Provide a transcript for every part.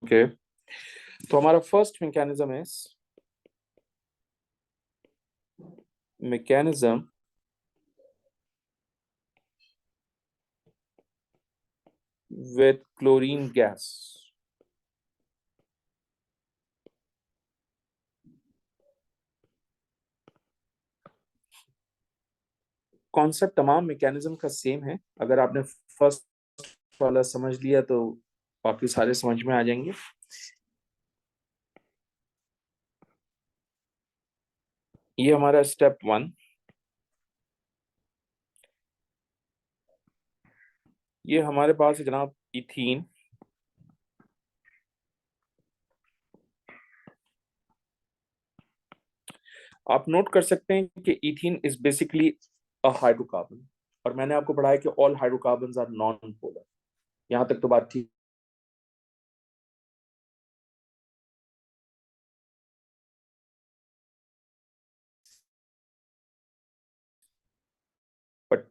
Okay, तो हमारा first mechanism है mechanism with chlorine gas. Concept तमाम मैकेनिज्म का सेम है। अगर आपने फर्स्ट वाला समझ लिया तो बाकी सारे समझ में आ जाएंगे। ये हमारा स्टेप 1। ये हमारे पास है जनाब इथीन। आप नोट कर सकते हैं कि ethene is basically a hydrocarbon, और मैंने आपको पढ़ाया कि all hydrocarbons are non polar. यहां तक तो बात ठीक। बट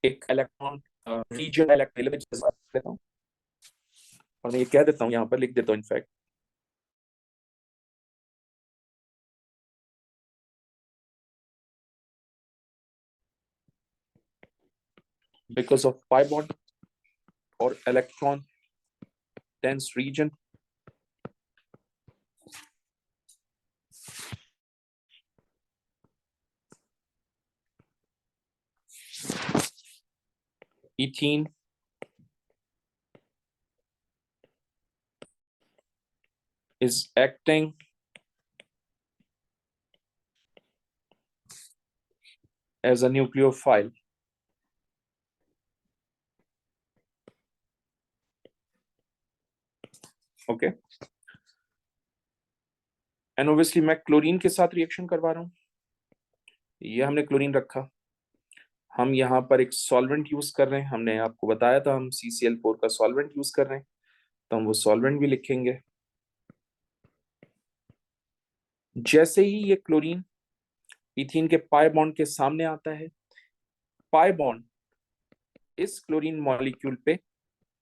एक इलेक्ट्रॉन रीजन इलेक्ट्रॉन, और मैं ये कह देता हूँ, यहाँ पर लिख देता हूँ in fact, because of pi bond or electron dense region, ethene is acting as a nucleophile. Okay, and obviously मैं क्लोरीन के साथ रिएक्शन करवा रहा हूँ। ये हमने क्लोरीन रखा, हम यहाँ पर एक सॉल्वेंट यूज कर रहे हैं। हमने आपको बताया था हम CCl4 का सॉल्वेंट यूज कर रहे हैं, तो हम वो सॉल्वेंट भी लिखेंगे। जैसे ही ये क्लोरीन इथीन के पाई बॉन्ड के सामने आता है, पाई बॉन्ड इस क्लोरीन मॉलिक्यूल पे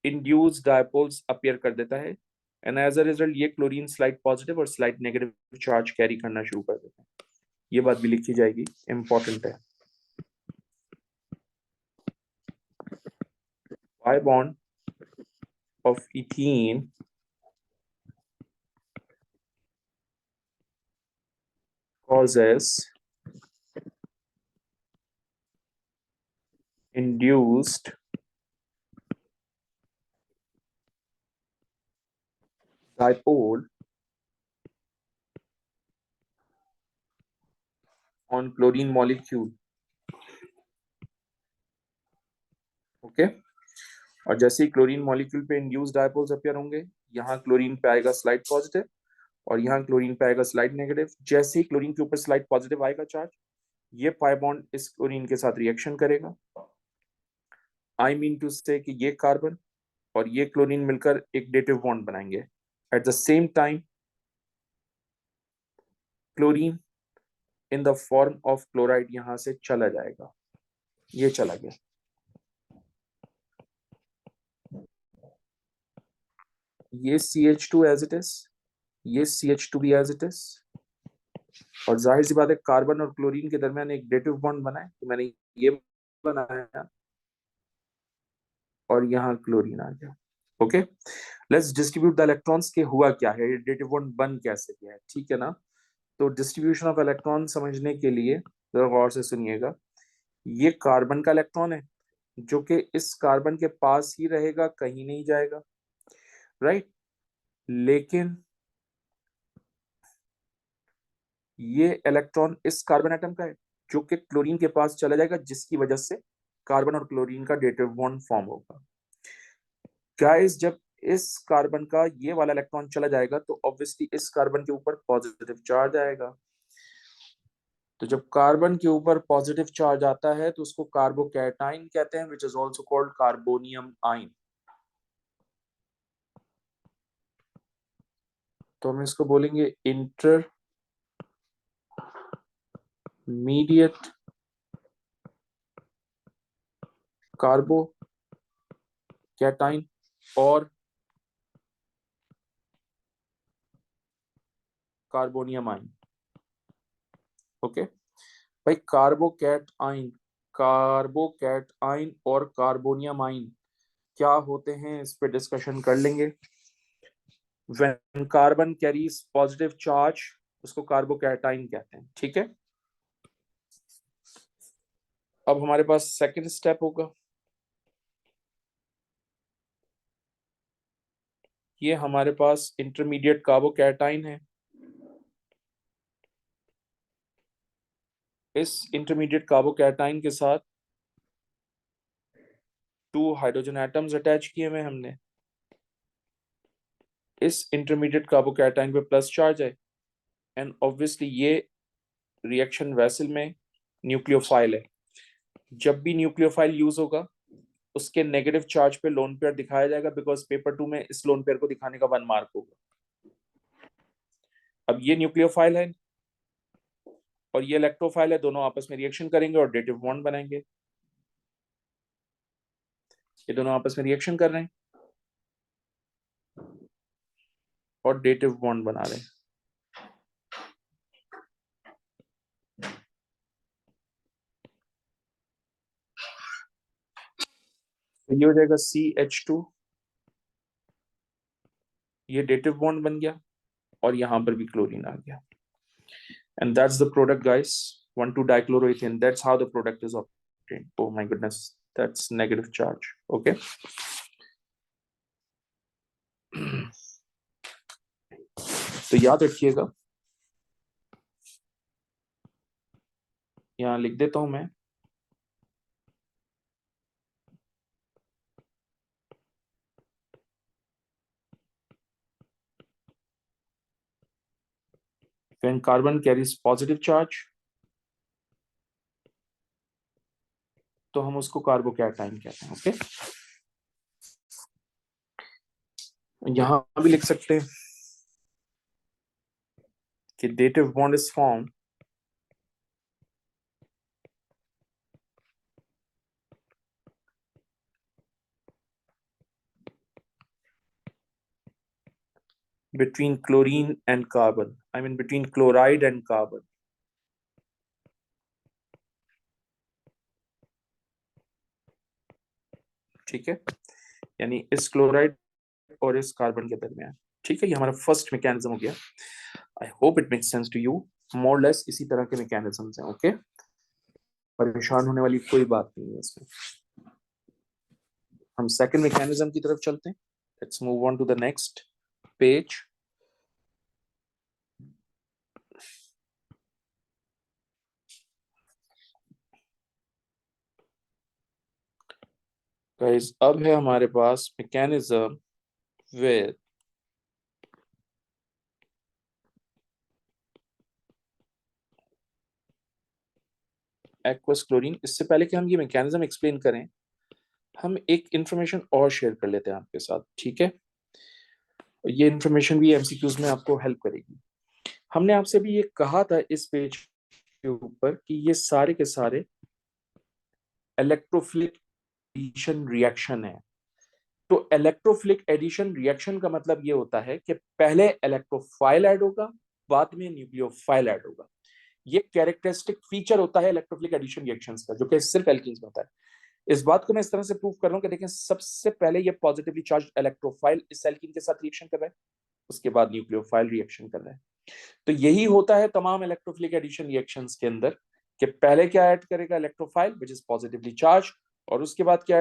इंड्यूस डायपोल्स अपीयर कर देता है, एंड एज अ रिजल्ट ये क्लोरीन स्लाइड पॉजिटिव और स्लाइड नेगेटिव चार्ज कैरी करना शुरू कर देता है। ये बात भी लिखी जाएगी, इंपॉर्टेंट है। pi bond of ethene causes induced dipole on chlorine molecule. Okay, और जैसे ही क्लोरीन मॉलिक्यूल पे इंड्यूस डायपोल्स अपीयर होंगे, यहाँ क्लोरीन पे आएगा स्लाइड पॉजिटिव और यहाँ क्लोरीन पे आएगा स्लाइड नेगेटिव। जैसे ही क्लोरीन के ऊपर स्लाइड पॉजिटिव आएगा चार्ज, ये पाई बॉन्ड इस क्लोरीन के साथ रिएक्शन करेगा। आई मीन टू से कि ये कार्बन और ये क्लोरीन मिलकर एक डेटिव बॉन्ड बनाएंगे। At the same time chlorine in the form of chloride यहां से चला जाएगा। ये चला गया। ये CH2 एज इट इज, ये CH2 भी एज इट इज, और जाहिर सी बात है कार्बन और क्लोरीन के दरमियान एक डेटिव बॉन्ड बना है, तो मैंने ये बनाया और यहाँ क्लोरीन आ गया। Okay, let's distribute the electrons के हुआ क्या है, डेटिव बॉन्ड बन कैसे गया है, ठीक है ना। तो डिस्ट्रीब्यूशन ऑफ इलेक्ट्रॉन समझने के लिए जरा गौर से सुनिएगा। ये कार्बन का इलेक्ट्रॉन है जो कि इस कार्बन के पास ही रहेगा, कहीं नहीं जाएगा, राइट। लेकिन ये इलेक्ट्रॉन इस कार्बन एटम का है जो कि क्लोरीन के पास चला जाएगा, जिसकी वजह से कार्बन और क्लोरीन का डेटिव बॉन्ड फॉर्म होगा। गाइस, जब इस कार्बन का ये वाला इलेक्ट्रॉन चला जाएगा तो ऑब्वियसली इस कार्बन के ऊपर पॉजिटिव चार्ज आएगा। तो जब कार्बन के ऊपर पॉजिटिव चार्ज आता है तो उसको कार्बोकैटाइन कहते हैं, which is also called carbonium ion. तो हम इसको बोलेंगे इंटरमीडिएट कार्बोकैटाइन और कार्बोनियम आइन। ओके भाई, कार्बोकैटाइन और कार्बोनियम आइन क्या होते हैं, इस पे डिस्कशन कर लेंगे। When carbon carries positive charge उसको कार्बोकैटाइन कहते हैं, ठीक है। अब हमारे पास सेकंड स्टेप होगा, ये हमारे पास इंटरमीडिएट कार्बोकैटाइन है। इस इंटरमीडिएट कार्बोकैटाइन के साथ 2 हाइड्रोजन एटम्स अटैच किए हुए हमने। इस इंटरमीडिएट कार्बोकैटाइन पे प्लस चार्ज है एंड ऑब्वियसली ये रिएक्शन वेसल में न्यूक्लियोफाइल है। जब भी न्यूक्लियोफाइल यूज होगा उसके नेगेटिव चार्ज पे लोन पेयर दिखाया जाएगा, बिकॉज पेपर 2 में इस लोन पेयर को दिखाने का 1 मार्क होगा। अब ये न्यूक्लियोफाइल है और ये इलेक्ट्रोफाइल है, दोनों आपस में रिएक्शन करेंगे और डेटिव बॉन्ड बनाएंगे। ये दोनों आपस में रिएक्शन कर रहे हैं और डेटिव बॉन्ड बना रहे हैं। तो ये हो जाएगा CH2, ये डेटिव बॉन्ड बन गया और यहां पर भी क्लोरीन आ गया। And that's the product, guys. 1,2-dichloroethane. That's how the product is obtained. Oh my goodness, that's negative charge. Okay. तो याद रखिएगा, यहां लिख देता हूं मैं, when carbon carries positive charge तो हम उसको कार्बोकैटाइन कहते हैं। ओके, यहां भी लिख सकते हैं कि dative bond is formed between chlorine and carbon. I mean between chloride and carbon. ठीक है, यानी इस क्लोराइड और इस कार्बन के दरमियान। ठीक है, ये हमारा फर्स्ट मैकेनिज्म हो गया। I hope it makes sense to you. More less इसी तरह के मैकेनिज्म्स हैं। ओके, परेशान होने वाली कोई बात नहीं है इसमें। हम सेकंड मैकेनिज्म की तरफ चलते हैं। Let's move on to the next page. Guys, अब है हमारे पास मैकेनिज्म विद एक्वस क्लोरीन। इससे पहले कि हम ये मैकेनिज्म एक्सप्लेन करें, हम एक इंफॉर्मेशन और शेयर कर लेते हैं आपके साथ। ठीक है, ये इंफॉर्मेशन भी एमसीक्यूज में आपको हेल्प करेगी। हमने आपसे भी ये कहा था इस पेज के ऊपर कि ये सारे के सारे इलेक्ट्रोफिलिक एडिशन रिएक्शन है। तो इलेक्ट्रोफिलिक एडिशन रिएक्शन का मतलब ये होता है कि पहले इलेक्ट्रोफाइल ऐड होगा, बाद में न्यूक्लियोफाइल ऐड होगा। ये कैरेक्टरिस्टिक फीचर होता है इलेक्ट्रोफिलिक एडिशन रिएक्शंस का, जो कि सिर्फ एल्कीन्स में होता है। इस बात को मैं इस तरह से प्रूव कर रहा हूं कि देखें, सबसे पहले ये पॉजिटिवली चार्ज इलेक्ट्रोफाइल इस एल्कीन के साथ रिएक्शन कर रहा है, उसके बाद न्यूक्लियोफाइल रिएक्शन कर रहा है। तो यही होता है तमाम इलेक्ट्रोफिलिक एडिशन रिएक्शंस के अंदर, कि पहले क्या ऐड करेगा electrophile which is positively charge, और उसके बाद क्या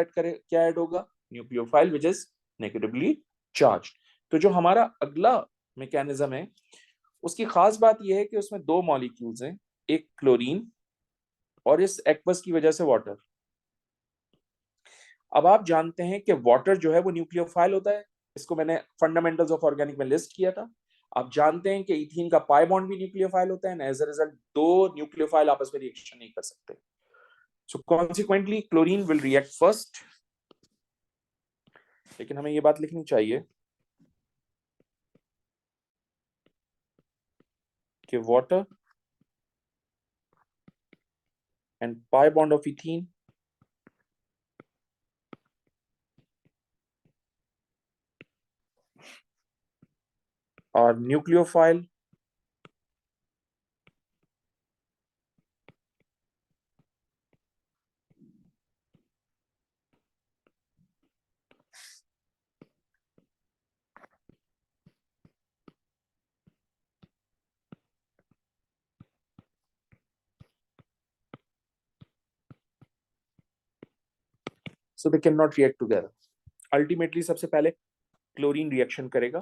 ऐड होगा nucleophile which is negatively charge. तो जो हमारा अगला मैकेनिज्म है उसकी खास बात यह है कि उसमें 2 मॉलिक्यूल्स हैं, एक क्लोरीन और इस एक्वस की वजह से वाटर। अब आप जानते हैं कि वाटर जो है वो न्यूक्लियोफाइल होता है, इसको मैंने फंडामेंटल्स ऑफ ऑर्गेनिक में लिस्ट किया था। आप जानते हैं कि इथीन का पाई बॉन्ड भी न्यूक्लियोफाइल होता है, एज अ रिजल्ट 2 न्यूक्लियोफाइल आपस में रिएक्शन नहीं कर सकते। So consequently chlorine will react first. लेकिन हमें ये बात लिखनी चाहिए कि water and pi bond of ethene are nucleophile so they cannot react together. Ultimately सबसे पहले क्लोरीन रिएक्शन करेगा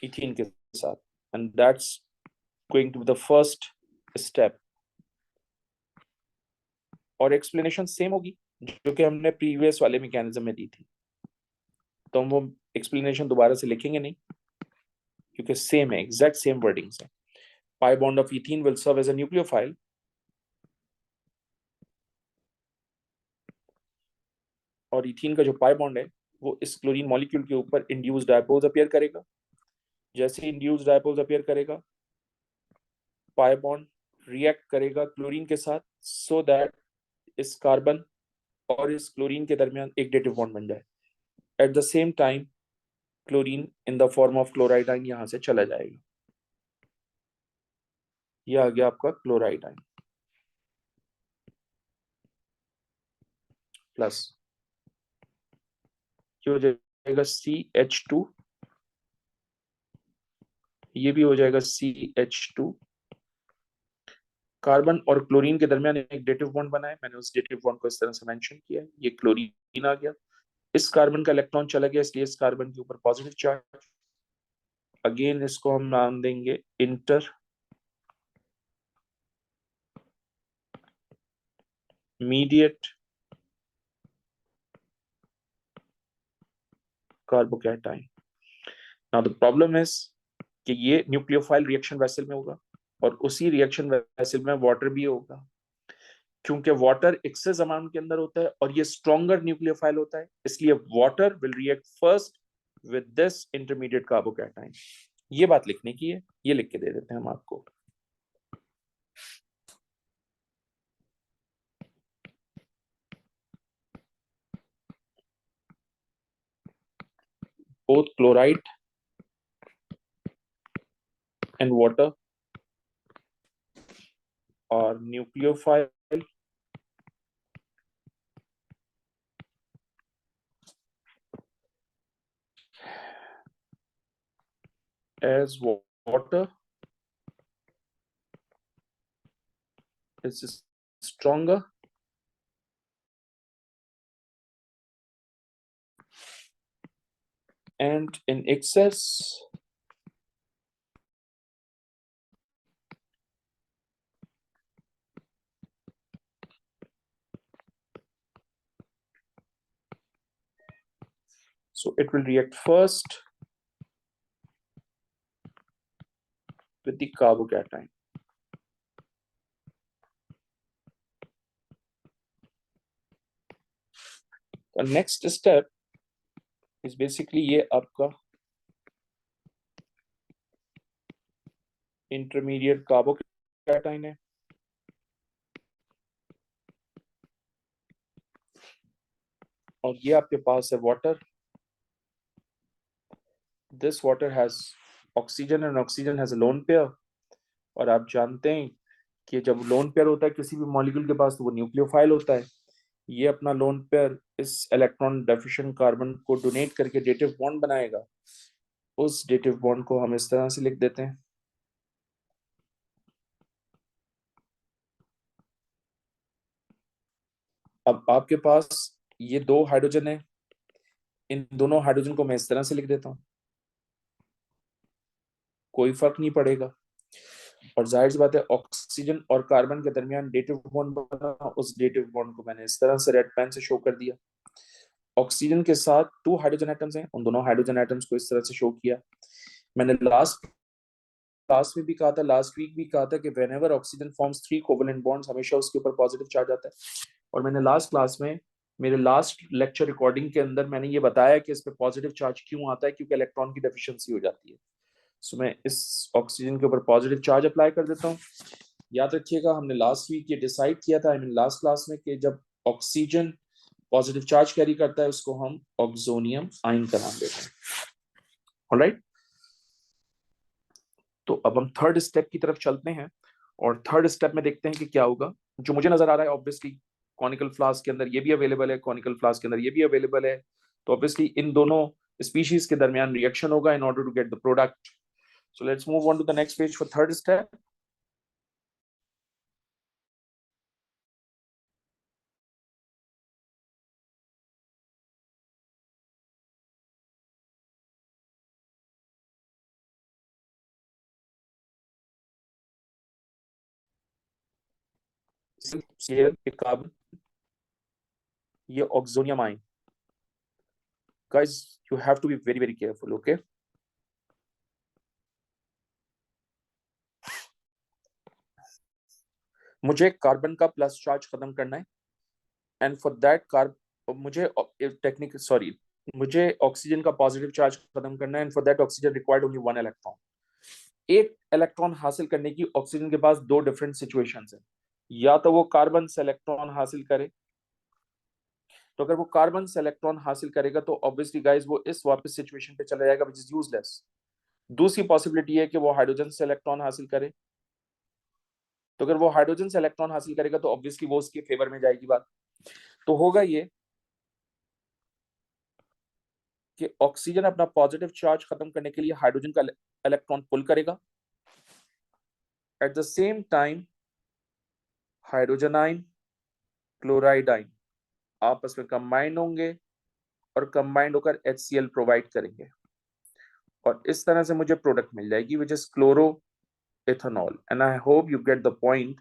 इथीन के साथ and that's going to be the first step. और एक्सप्लेनेशन सेम होगी जो कि हमने प्रीवियस वाले मैकेनिज्म में दी थी, तो हम वो एक्सप्लेनेशन दोबारा से लिखेंगे नहीं क्योंकि सेम है, एग्जैक्ट सेम वर्डिंग्स है. Pi bond of ethene will serve as a nucleophile और इथीन का जो पाई बॉन्ड है वो इस क्लोरीन मॉलिक्यूल के ऊपर इंड्यूस्ड डायपोल्स अपीयर करेगा. जैसे इंड्यूस्ड डायपोल्स अपीयर करेगा पाई बॉन्ड रिएक्ट करेगा क्लोरीन के साथ सो दैट इस कार्बन और इस क्लोरीन के दरमियान एक डेटिव बॉन्ड बन जाए. At the same time chlorine in the form of chloride ion यहां से चला जाएगा. ये आ गया आपका क्लोराइड आयन प्लस ये हो जाएगा CH2, ये भी हो जाएगा CH2. कार्बन और क्लोरीन के दरमियान एक डेटिव बॉन्ड बना है, मैंने उस डेटिव बॉन्ड को इस तरह से मेंशन किया है. ये क्लोरीन आ गया, इस कार्बन का इलेक्ट्रॉन चला गया इसलिए इस कार्बन के ऊपर पॉजिटिव चार्ज. अगेन इसको हम नाम देंगे intermediate carbocation. Now the problem is कि ये न्यूक्लियोफाइल रिएक्शन वेसल में होगा और उसी रिएक्शन वेसल में वाटर भी होगा. क्योंकि वाटर एक्सेस अमाउंट के अंदर होता है और ये स्ट्रॉन्गर न्यूक्लियोफाइल होता है, इसलिए water will react first with this intermediate carbocation. ये बात लिखने की है, ये लिख के दे देते हैं हम आपको. both chloride and water are nucleophile as water is stronger and in excess so it will react first with the carbocation. The next step is basically ये आपका intermediate carbocation है और ये आपके पास है water. This water has oxygen and oxygen has a lone pair और आप जानते हैं कि जब लोन पेयर होता है किसी भी मॉलिक्यूल के पास तो वो न्यूक्लियोफाइल होता है. ये अपना लोन पेयर इस इलेक्ट्रॉन डेफिशिएंट कार्बन को डोनेट करके डेटिव बॉन्ड बनाएगा. उस डेटिव बॉन्ड को हम इस तरह से लिख देते हैं. अब आपके पास ये दो हाइड्रोजन है, इन दोनों हाइड्रोजन को मैं इस तरह से लिख देता हूं, कोई फर्क नहीं पड़ेगा. और जाहिर सी बात है ऑक्सीजन और कार्बन के दरमियान डेटिव बॉन्ड बना, उस डेटिव बॉन्ड को मैंने इस तरह से रेड पेन से शो कर दिया. ऑक्सीजन के साथ 2 हाइड्रोजन एटम्स हैं, उन दोनों हाइड्रोजन एटम्स को इस तरह से शो किया. मैंने लास्ट क्लास में भी कहा था, लास्ट वीक भी कहा था कि whenever oxygen forms 3 covalent bonds हमेशा उसके ऊपर पॉजिटिव चार्ज आता है. और मैंने लास्ट क्लास में मेरे लास्ट लेक्चर रिकॉर्डिंग के अंदर मैंने ये बताया कि इस पे पॉजिटिव चार्ज क्यों आता है, क्योंकि इलेक्ट्रॉन की डेफिशिएंसी हो जाती है. सो मैं इस ऑक्सीजन के ऊपर पॉजिटिव चार्ज अप्लाई कर देता हूँ। याद रखिएगा हमने लास्ट वीक ये डिसाइड किया था, आई मीन लास्ट क्लास में, कि जब ऑक्सीजन पॉजिटिव चार्ज कैरी करता है उसको हम ऑक्सोनियम आयन का नाम देते हैं। ऑलराइट, तो अब हम थर्ड स्टेप की तरफ चलते हैं और थर्ड स्टेप में देखते हैं कि क्या होगा। जो मुझे नजर आ रहा है ऑब्वियसली कॉनिकल फ्लास्क के अंदर ये भी अवेलेबल है, कॉनिकल फ्लास्क के अंदर ये भी अवेलेबल है, तो ऑब्वियसली इन दोनों स्पीशीज के दरमियान रिएक्शन होगा in order to get the product. So let's move on to the next page for third step. Carbon, ये oxonium ion. guys you have to be very very careful, okay? मुझे carbon का plus charge खत्म करना है and for that मुझे technique sorry मुझे oxygen का positive charge खत्म करना है and for that oxygen required only one electron. एक इलेक्ट्रॉन हासिल करने की ऑक्सीजन के पास दो डिफरेंट सिचुएशंस है, या तो वो कार्बन से इलेक्ट्रॉन हासिल करे, तो अगर वो कार्बन से इलेक्ट्रॉन हासिल करेगा तो ऑब्वियसली गाइस वो इस वापस सिचुएशन पे चला जाएगा, विच इज यूजलेस। दूसरी पॉसिबिलिटी है कि वो हाइड्रोजन से इलेक्ट्रॉन हासिल करे, तो अगर वो हाइड्रोजन से इलेक्ट्रॉन हासिल करेगा तो ऑब्वियसली वो उसके फेवर में जाएगी बात। तो होगा ये कि ऑक्सीजन अपना पॉजिटिव चार्ज खत्म करने के लिए हाइड्रोजन का इलेक्ट्रॉन पुल करेगा, at the same time hydrogen ion chloride ion आपस में कंबाइंड होंगे और कंबाइंड होकर HCl प्रोवाइड करेंगे और इस तरह से मुझे प्रोडक्ट मिल जाएगी which is chloro ethanol. And I hope you get the point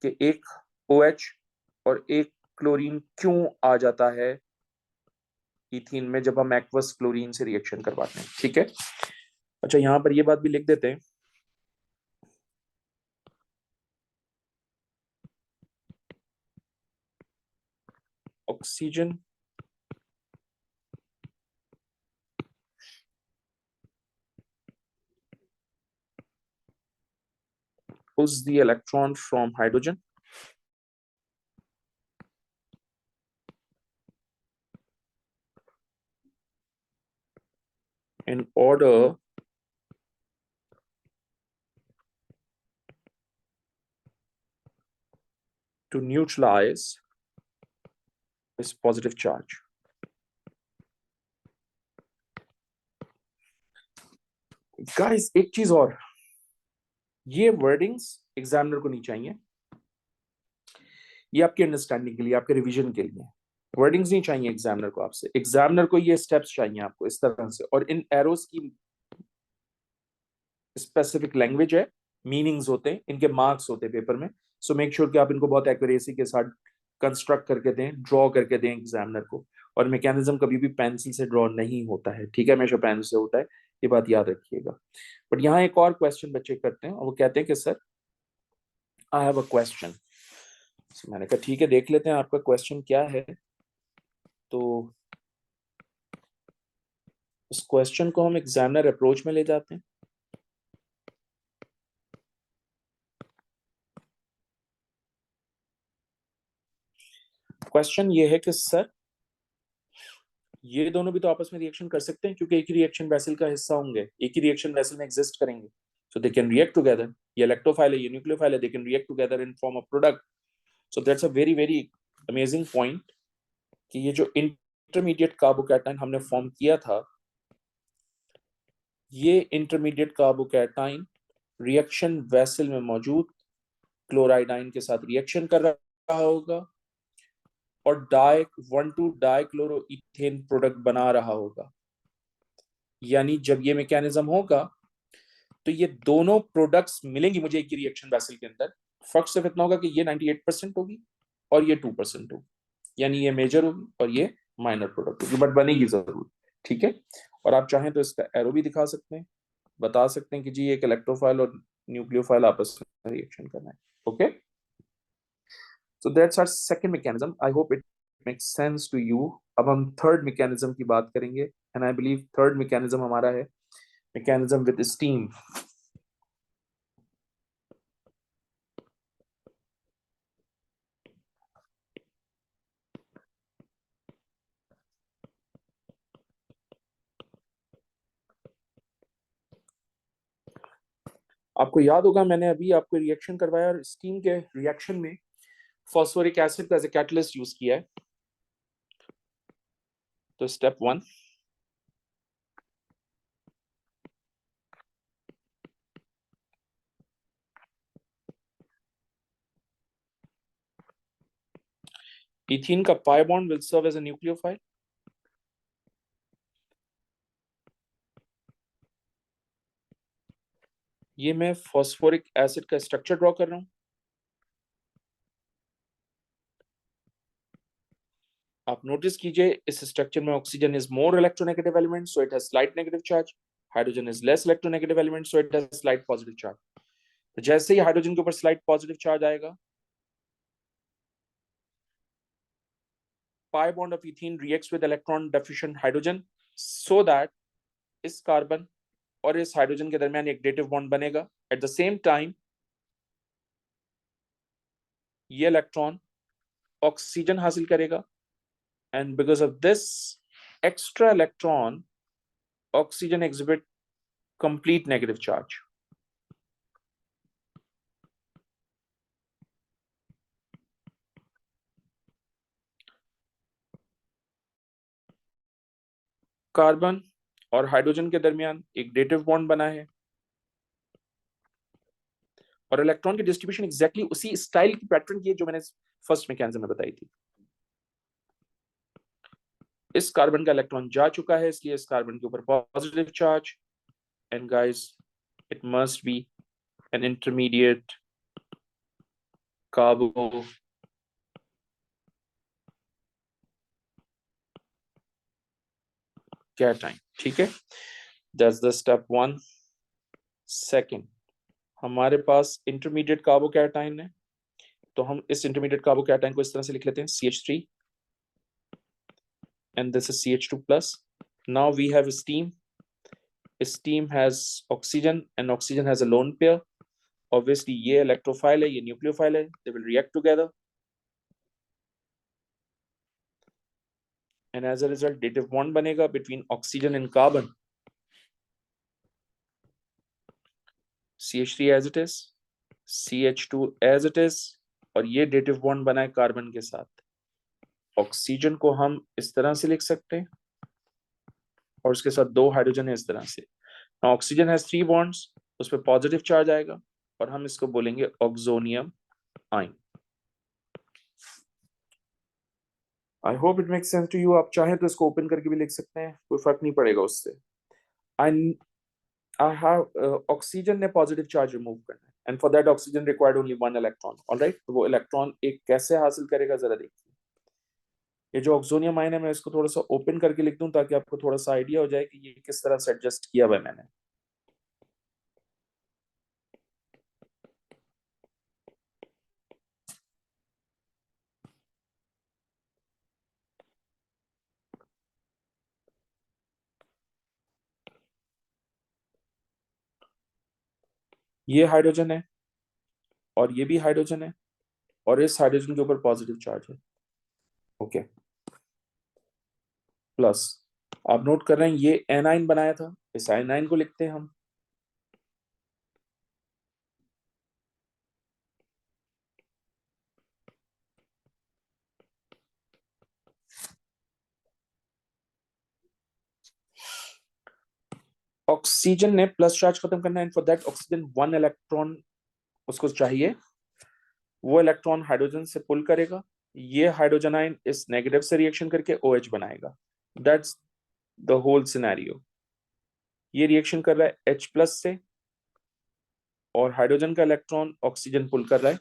कि एक OH और एक क्लोरीन क्यों आ जाता है इथीन में जब हम एक्वस क्लोरीन से रिएक्शन करवाते हैं, ठीक है? अच्छा, यहां पर ये बात भी लिख देते हैं, oxygen pulls the electron from hydrogen in order to neutralize its positive charge. Guys, एक चीज और, ये वर्डिंग्स एग्जामिनर को नहीं चाहिए, ये आपके अंडरस्टैंडिंग के लिए, आपके रिवीजन के लिए। वर्डिंग्स नहीं चाहिए एग्जामिनर को आपसे, एग्जामिनर को ये स्टेप्स चाहिए आपको इस तरह से, और इन एरोस की स्पेसिफिक लैंग्वेज है, मीनिंग्स होते हैं, इनके मार्क्स होते हैं पेपर में। सो मेक श्योर कि आप इनको बहुत एक्यूरेसी के साथ कंस्ट्रक्ट करके दें, ड्रॉ करके दें एग्जामिनर को। और मैकेनिज्म कभी भी पेंसिल से ड्रॉ नहीं होता है, ठीक है, हमेशा पेन से होता है, ये बात याद रखिएगा। बट यहाँ एक और क्वेश्चन बच्चे करते हैं और वो कहते हैं कि sir I have a question. मैंने कहा ठीक है, देख लेते हैं आपका क्वेश्चन क्या है। तो उस क्वेश्चन को हम एग्जामिनर अप्रोच में ले जाते हैं। क्वेश्चन ये है कि सर ये दोनों भी तो आपस में रिएक्शन कर सकते हैं क्योंकि एक ही रिएक्शन वेसल का हिस्सा होंगे, एक ही रिएक्शन वेसल में एग्जिस्ट करेंगे, सो दे कैन रिएक्ट टुगेदर। ये इलेक्ट्रोफाइल है, ये न्यूक्लियोफाइल है, they can react together in form of product. So that's a very very amazing point कि ये जो इंटरमीडिएट कार्बोकैटायन हमने फॉर्म किया था, ये इंटरमीडिएट कार्बोकैटायन रिएक्शन वेसल में मौजूद क्लोराइड आयन के साथ रिएक्शन कर रहा होगा और 1,2-डाइक्लोरोइथेन प्रोडक्ट बना रहा होगा। यानी जब ये मैकेनिज्म होगा तो ये दोनों प्रोडक्ट्स मिलेंगी मुझे एक रिएक्शन वेसल के अंदर। फर्क सिर्फ इतना होगा कि ये 98% होगी और ये 2% होगी, यानी ये मेजर होगी और ये माइनर प्रोडक्ट होगी, बट बनेगी जरूर, ठीक है? और आप चाहें तो इसका एरो भी दिखा सकते हैं, बता सकते हैं कि जी एक इलेक्ट्रोफाइल और न्यूक्लियोफाइल आपस में रिएक्शन करना है, okay? So that's our second mechanism. I hope it makes sense to you. अब हम थर्ड मैकेनिज्म की बात करेंगे and I believe third mechanism हमारा है mechanism with steam. आपको याद होगा मैंने अभी आपको रिएक्शन करवाया और स्टीम के रिएक्शन में phosphoric acid as a catalyst use किया है। तो स्टेप 1, इथीन का pi bond will serve as a nucleophile. ये मैं फॉस्फोरिक एसिड का स्ट्रक्चर ड्रॉ कर रहा हूं। आप नोटिस कीजिए इस स्ट्रक्चर में oxygen is more electronegative element so it has slight negative charge, hydrogen is less electronegative element so it has slight positive charge. तो जैसे ही हाइड्रोजन के ऊपर स्लाइट पॉजिटिव चार्ज आएगा, pi bond of ethene reacts with electron deficient hydrogen so that इस carbon और इस hydrogen के दरमियान एक डेटिव बॉन्ड बनेगा। एट द सेम टाइम ये इलेक्ट्रॉन ऑक्सीजन हासिल करेगा and because of this extra electron oxygen exhibit complete negative charge. Carbon और हाइड्रोजन के दरमियान एक डेटिव बॉन्ड बना है और इलेक्ट्रॉन की डिस्ट्रीब्यूशन एग्जैक्टली उसी स्टाइल की पैटर्न की है जो मैंने फर्स्ट मैकेनिज्म में बताई थी। इस कार्बन का इलेक्ट्रॉन जा चुका है इसलिए इस कार्बन के ऊपर positive charge and guys it must be an intermediate कार्बो cation. ठीक है, दैट्स द स्टेप 1। सेकंड, हमारे पास इंटरमीडिएट कार्बोकैटाइन है तो हम इस इंटरमीडिएट कार्बोकैटाइन को इस तरह से लिख लेते हैं CH3 and this is CH2 plus. Now we have steam. Steam has oxygen and oxygen has a lone pair. Obviously ये electrophile है, ये nucleophile है, they will react together and as a result dative bond बनेगा between oxygen and carbon. CH3 as it is, CH2 as it is और ये dative bond बना है carbon के साथ। ऑक्सीजन को हम इस तरह से लिख सकते हैं और उसके साथ 2 हाइड्रोजन है इस तरह से। ऑक्सीजन हैज 3 बॉन्ड्स, उस पर पॉजिटिव चार्ज आएगा और हम इसको बोलेंगे oxonium ion. I hope it makes sense to you. आप चाहें तो इसको ओपन करके भी लिख सकते हैं, कोई फर्क नहीं पड़ेगा उससे। आई हैव ऑक्सीजन ने पॉजिटिव चार्ज रिमूव करना है and for that oxygen required only 1 electron. Alright, तो वो इलेक्ट्रॉन एक कैसे हासिल करेगा जरा देखिए। ये जो ऑक्सोनियम आयन है मैं इसको थोड़ा सा ओपन करके लिख दूं ताकि आपको थोड़ा सा आइडिया हो जाए कि ये किस तरह से एडजस्ट किया हुआ है मैंने। ये हाइड्रोजन है और ये भी हाइड्रोजन है और इस हाइड्रोजन के ऊपर पॉजिटिव चार्ज है। ओके, प्लस आप नोट कर रहे हैं ये एनाइन बनाया था, इस एनाइन को लिखते हैं हम। ऑक्सीजन ने प्लस चार्ज खत्म करना है, फॉर दैट ऑक्सीजन 1 इलेक्ट्रॉन उसको चाहिए, वो इलेक्ट्रॉन हाइड्रोजन से पुल करेगा, ये हाइड्रोजन आयन इस नेगेटिव से रिएक्शन करके OH बनाएगा। That's the whole scenario. ये रिएक्शन कर रहा है H प्लस से और हाइड्रोजन का इलेक्ट्रॉन ऑक्सीजन पुल कर रहा है,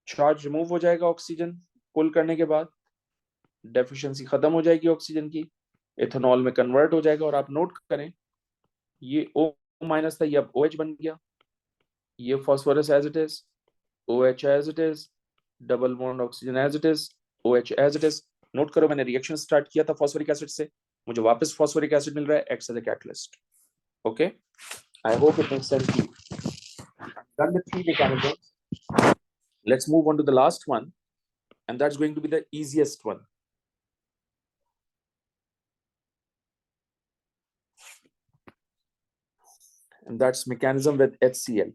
चार्ज रिमूव हो जाएगा ऑक्सीजन पुल करने के बाद, डेफिशिएंसी खत्म हो जाएगी ऑक्सीजन की, इथेनॉल में कन्वर्ट हो जाएगा और आप नोट करें ये O माइनस था, ये अब OH बन गया, ये phosphorus as it is, OH as it is, double bond oxygen as it is, OH as it is. Note करो मैंने रिएक्शन स्टार्ट किया था फॉस्फोरिक एसिड से, मुझे वापस फॉस्फोरिक एसिड मिल रहा है, acts as a catalyst. Okay, I hope it makes sense to you. Done the three mechanisms. Let's move on to the last one, and that's going to be the easiest one. And that's mechanism with HCl.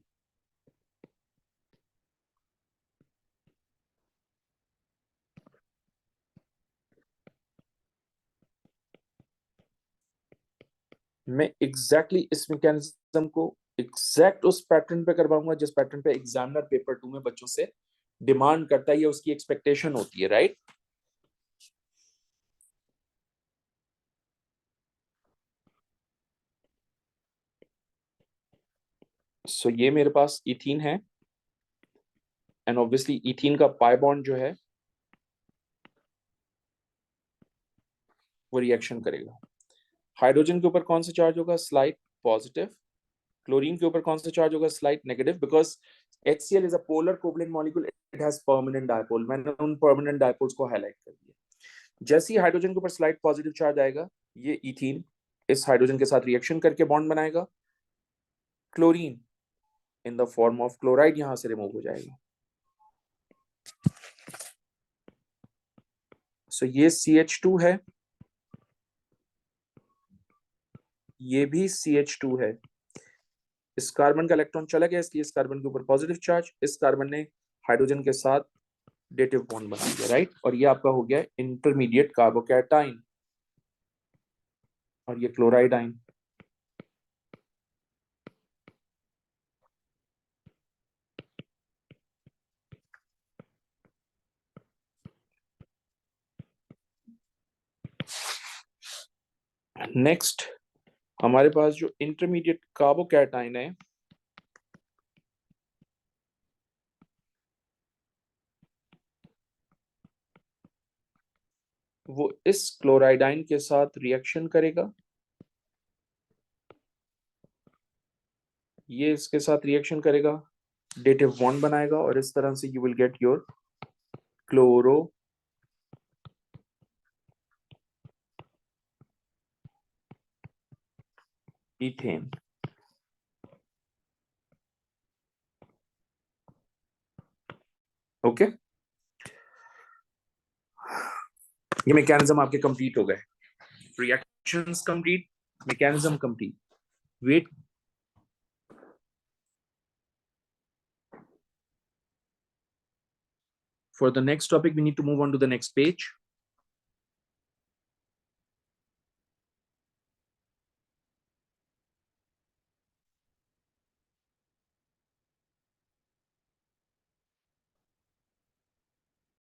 मैं exactly इस mechanism को exact उस pattern पे करवाऊंगा जिस pattern पे examiner paper 2 में बच्चों से डिमांड करता है, या उसकी एक्सपेक्टेशन होती है, राइट? सो ये मेरे पास इथीन है, एंड ऑब्वियसली इथीन का पाई बॉन्ड जो है वो रिएक्शन करेगा. हाइड्रोजन के ऊपर कौन सा चार्ज होगा? Slight positive. क्लोरीन के ऊपर कौन सा चार्ज होगा? Slight negative, because HCl is a polar covalent molecule, it has permanent dipole. मैंने उन परमानेंट डायपोल्स को हाईलाइट कर दिया. जैसे ही हाइड्रोजन के ऊपर स्लाइट पॉजिटिव चार्ज आएगा, ये इथीन इस हाइड्रोजन के साथ रिएक्शन करके बॉन्ड बनाएगा. Chlorine in the form of chloride यहां से रिमूव हो जाएगा. सो ये CH2 है, ये भी CH2 है. इस कार्बन का इलेक्ट्रॉन चला गया, इसलिए इस कार्बन के ऊपर पॉजिटिव चार्ज. इस कार्बन ने हाइड्रोजन के साथ डेटिव बॉन्ड बना दिया, राइट? और ये आपका हो गया इंटरमीडिएट कार्बोकैटाइन, और ये क्लोराइड आइन. नेक्स्ट हमारे पास जो इंटरमीडिएट कार्बोकैटाइन है, वो इस क्लोराइडाइन के साथ रिएक्शन करेगा. ये इसके साथ रिएक्शन करेगा, डेटिव बॉन्ड बनाएगा, और इस तरह से you will get your chloroethane. Okay, ये मैकेनिज्म आपके कंप्लीट हो गए. Reactions complete, mechanism complete. Wait, for the next topic we need to move on to the next page.